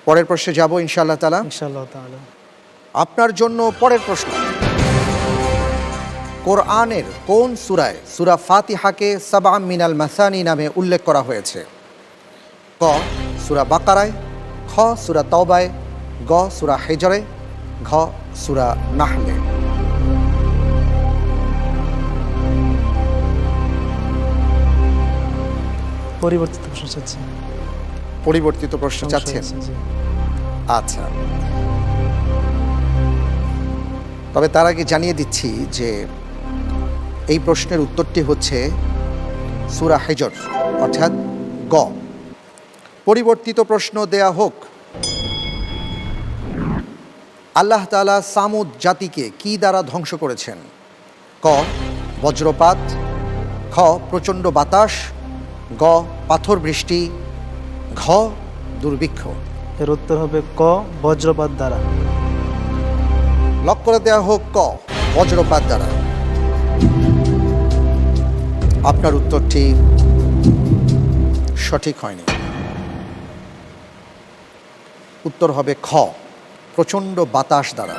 পরের প্রশ্নে যাব ইনশাআল্লাহ তাআলা। ইনশাআল্লাহ তাআলা। আপনার জন্য পরের প্রশ্ন, কোরআনের কোন সূরায় সূরা ফাতিহাকে সাবআ মিনাল মাসানি নামে উল্লেখ করা হয়েছে? ক সূরা বাকারায়, খ সূরা তাওবায়, গ সূরা হিজরে, ঘ সূরা নাহলে। পরিবর্তিত প্রশ্ন চাচ্ছি। পরিবর্তিত প্রশ্ন চাচ্ছেন? জি। আচ্ছা, তবে তার আগে জানিয়ে দিচ্ছি যে এই প্রশ্নের উত্তরটি হচ্ছে সূরা হিজর অর্থাৎ গ। পরিবর্তিত প্রশ্ন দেয়া হোক। আল্লাহ তাআলা সামুদ জাতিকে কি দ্বারা ধ্বংস করেছেন? ক বজ্রপাত, খ প্রচণ্ড বাতাস, গ পাথর বৃষ্টি, ঘ দুর্ভিক্ষ। এর উত্তর হবে ক বজ্রপাত দ্বারা। লক করে দেওয়া হোক ক বজ্রপাত দ্বারা। আপনার উত্তরটি সঠিক হয়নি। উত্তর হবে খ প্রচণ্ড বাতাস দ্বারা।